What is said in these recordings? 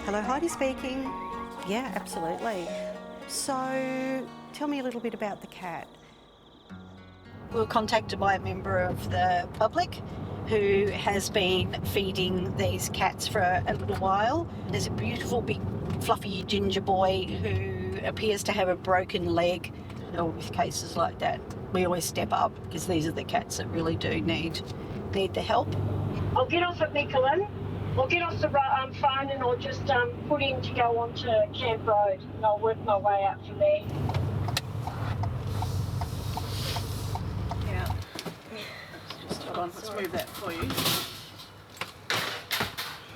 Hello, Heidi speaking. Yeah, absolutely. So, tell me a little bit about the cat. We were contacted by a member of the public who has been feeding these cats for a little while. There's a beautiful big fluffy ginger boy who appears to have a broken leg. With cases like that, we always step up because these are the cats that really do need the help. I'll get off at Micklin. I'll get off the phone and I'll just put in to go on to Camp Road and I'll work my way out from there. Yeah. Just hold on, let's move that for you.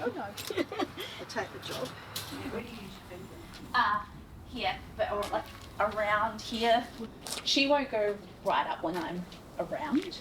Oh no. I'll take the job. Yeah, where do you usually bend? Here, but or like around here. She won't go right up when I'm around.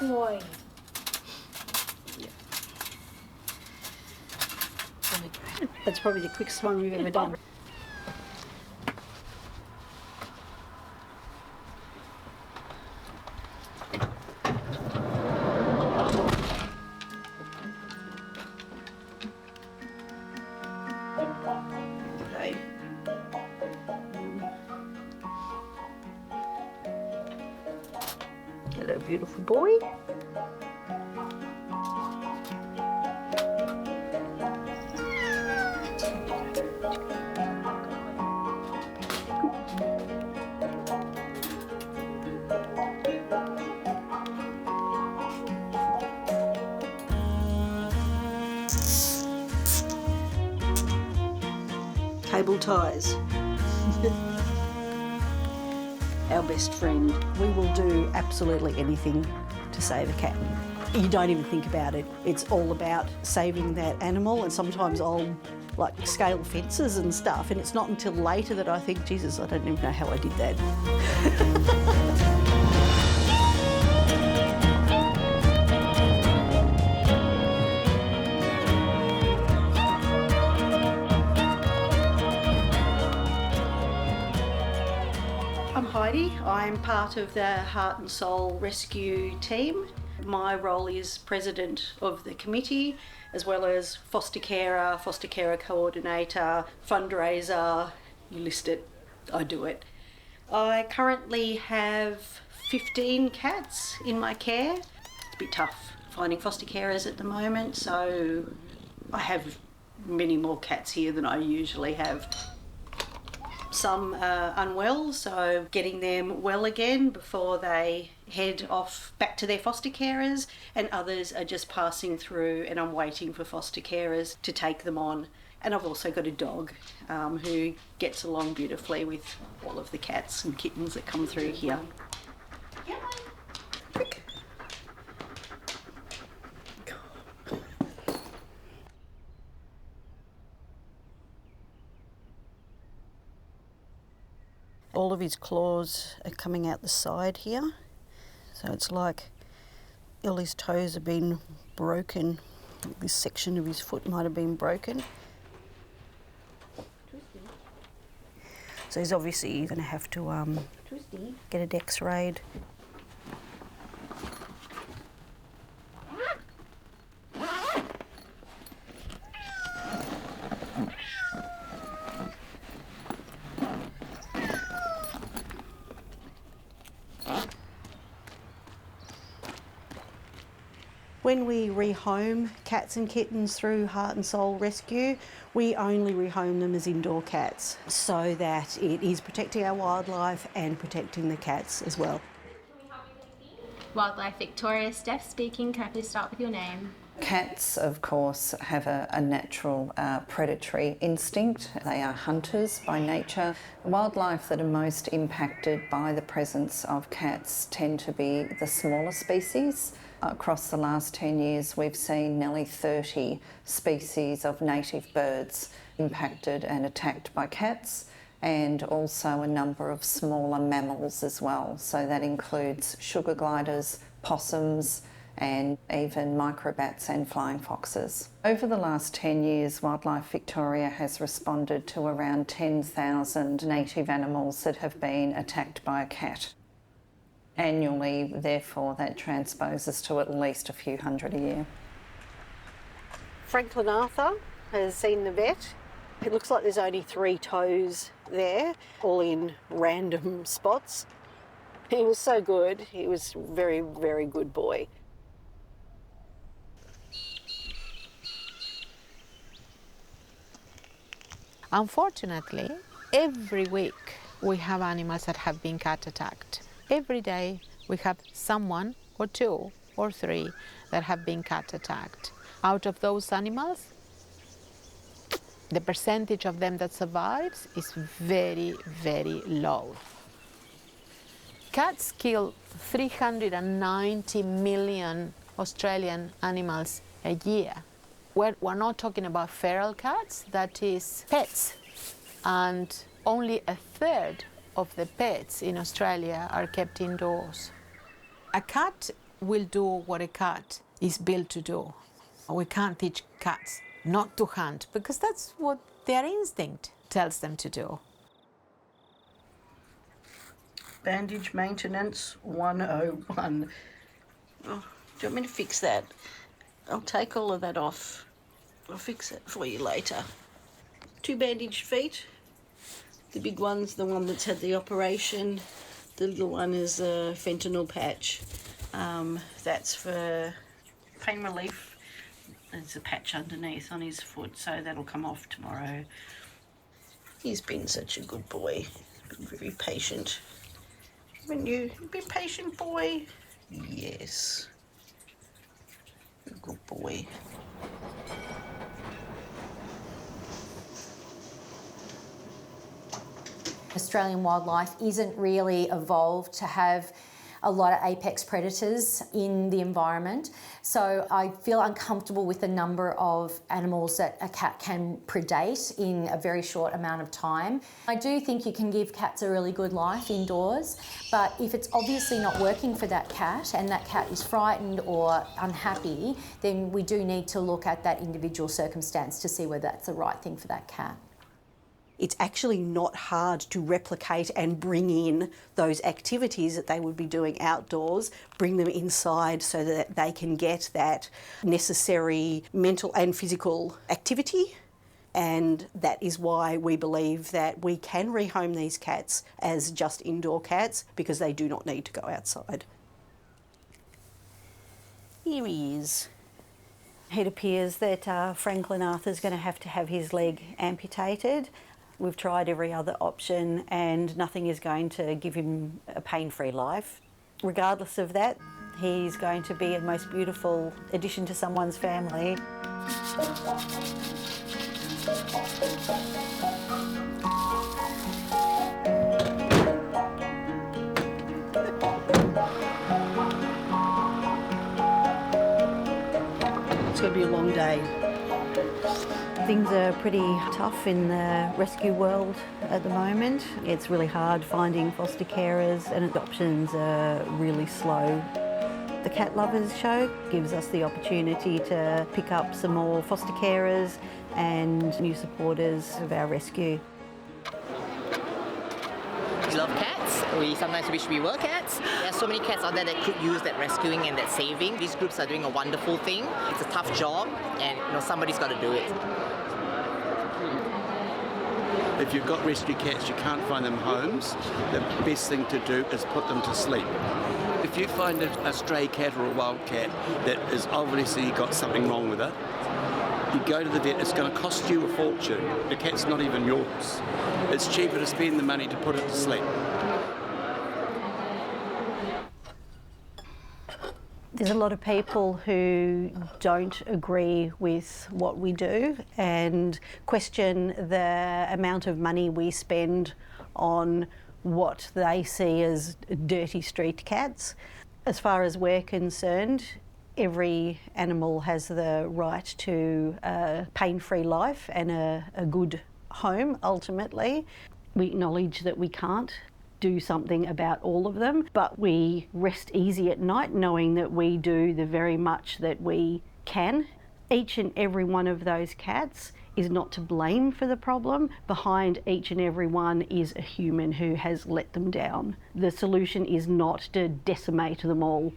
Boy. Yeah. That's probably the quickest one we've ever done. Okay. Hello, beautiful boy. Cable ties. Our best friend. We will do absolutely anything to save a cat. You don't even think about it. It's all about saving that animal, and sometimes I'll like scale fences and stuff, and it's not until later that I think, Jesus, I don't even know how I did that. I'm Heidi. I'm part of the Heart and Soul Rescue team. My role is president of the committee, as well as foster carer coordinator, fundraiser, you list it, I do it. I currently have 15 cats in my care. It's a bit tough finding foster carers at the moment, so I have many more cats here than I usually have. Some are unwell, so getting them well again before they head off back to their foster carers, and others are just passing through and I'm waiting for foster carers to take them on. And I've also got a dog who gets along beautifully with all of the cats and kittens that come through here. Quick. All of his claws are coming out the side here. So it's like all his toes have been broken. This section of his foot might have been broken. So he's obviously going to have to get it x-rayed. When we rehome cats and kittens through Heart and Soul Rescue, we only rehome them as indoor cats so that it is protecting our wildlife and protecting the cats as well. Wildlife Victoria, Steph speaking. Can I please start with your name? Cats, of course, have a natural predatory instinct. They are hunters by nature. Wildlife that are most impacted by the presence of cats tend to be the smaller species. Across the last 10 years, we've seen nearly 30 species of native birds impacted and attacked by cats, and also a number of smaller mammals as well. So that includes sugar gliders, possums, and even microbats and flying foxes. Over the last 10 years, Wildlife Victoria has responded to around 10,000 native animals that have been attacked by a cat. Annually, therefore, that transposes to at least a few hundred a year. Franklin Arthur has seen the vet. It looks like there's only 3 toes there, all in random spots. He was so good. He was a very, very good boy. Unfortunately, every week we have animals that have been cat attacked. Every day we have someone or 2 or 3 that have been cat attacked. Out of those animals, the percentage of them that survives is very, very low. Cats kill 390 million Australian animals a year. We're not talking about feral cats, that is pets. And only a third of the pets in Australia are kept indoors. A cat will do what a cat is built to do. We can't teach cats not to hunt because that's what their instinct tells them to do. Bandage maintenance 101. Oh, do you want me to fix that? I'll take all of that off. I'll fix it for you later. 2 bandaged feet. The big one's the one that's had the operation. The little one is a fentanyl patch. That's for pain relief. There's a patch underneath on his foot, so that'll come off tomorrow. He's been such a good boy. He's been very patient. Haven't you been patient, boy? Yes. Good boy. Australian wildlife isn't really evolved to have a lot of apex predators in the environment. So I feel uncomfortable with the number of animals that a cat can predate in a very short amount of time. I do think you can give cats a really good life indoors, but if it's obviously not working for that cat and that cat is frightened or unhappy, then we do need to look at that individual circumstance to see whether that's the right thing for that cat. It's actually not hard to replicate and bring in those activities that they would be doing outdoors, bring them inside so that they can get that necessary mental and physical activity. And that is why we believe that we can rehome these cats as just indoor cats because they do not need to go outside. Here he is. It appears that Franklin Arthur's going to have his leg amputated. We've tried every other option and nothing is going to give him a pain-free life. Regardless of that, he's going to be a most beautiful addition to someone's family. It's going to be a long day. Things are pretty tough in the rescue world at the moment. It's really hard finding foster carers and adoptions are really slow. The Cat Lovers show gives us the opportunity to pick up some more foster carers and new supporters of our rescue. We love cats. We sometimes wish we were cats. There are so many cats out there that could use that rescuing and that saving. These groups are doing a wonderful thing. It's a tough job and somebody's got to do it. If you've got rescue cats, you can't find them homes, the best thing to do is put them to sleep. If If you find a stray cat or a wild cat that has obviously got something wrong with it, you go to the vet, it's going to cost you a fortune. The cat's not even yours. It's cheaper to spend the money to put it to sleep. There's a lot of people who don't agree with what we do and question the amount of money we spend on what they see as dirty street cats. As far as we're concerned, every animal has the right to a pain-free life and a good home, ultimately. We acknowledge that we can't do something about all of them, but we rest easy at night knowing that we do the very much that we can. Each and every one of those cats is not to blame for the problem. Behind each and every one is a human who has let them down. The solution is not to decimate them all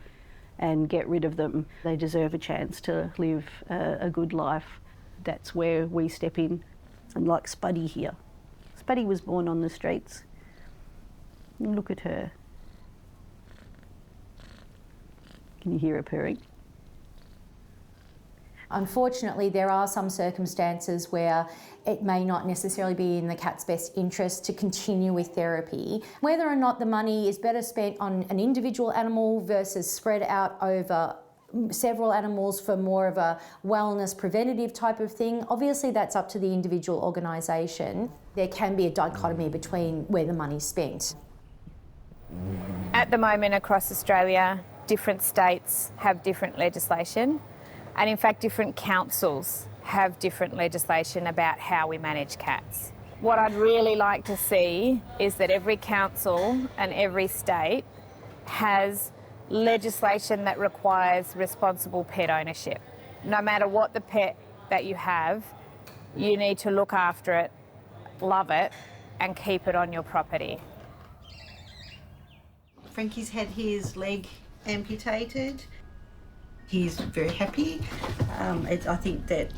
and get rid of them. They deserve a chance to live a good life. That's where we step in. And like Spuddy here. Spuddy was born on the streets. Look at her. Can you hear her purring? Unfortunately, there are some circumstances where it may not necessarily be in the cat's best interest to continue with therapy. Whether or not the money is better spent on an individual animal versus spread out over several animals for more of a wellness preventative type of thing, obviously that's up to the individual organisation. There can be a dichotomy between where the money's spent. At the moment across Australia, different states have different legislation, and in fact different councils have different legislation about how we manage cats. What I'd really like to see is that every council and every state has legislation that requires responsible pet ownership. No matter what the pet that you have, you need to look after it, love it, and keep it on your property. Frankie's had his leg amputated. He's very happy. I think that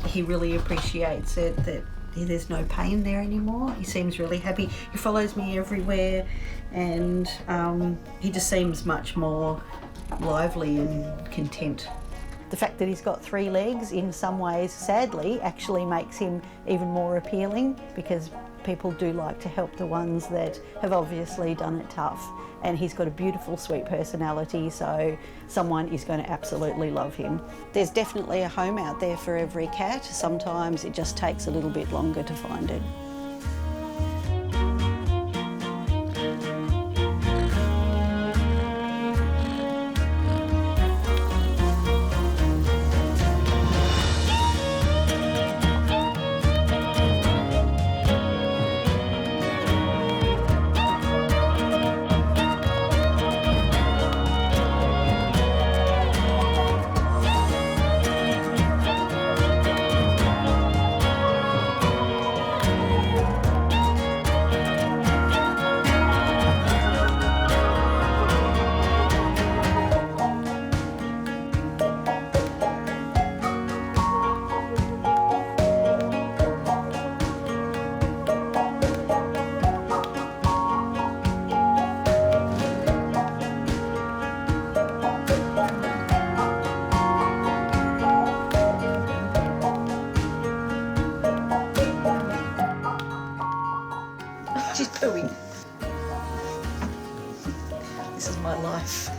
he really appreciates it, that there's no pain there anymore. He seems really happy. He follows me everywhere, and he just seems much more lively and content. The fact that he's got 3 legs in some ways, sadly, actually makes him even more appealing, because people do like to help the ones that have obviously done it tough. And he's got a beautiful, sweet personality, so someone is going to absolutely love him. There's definitely a home out there for every cat. Sometimes it just takes a little bit longer to find it. She's pooing. This is my life.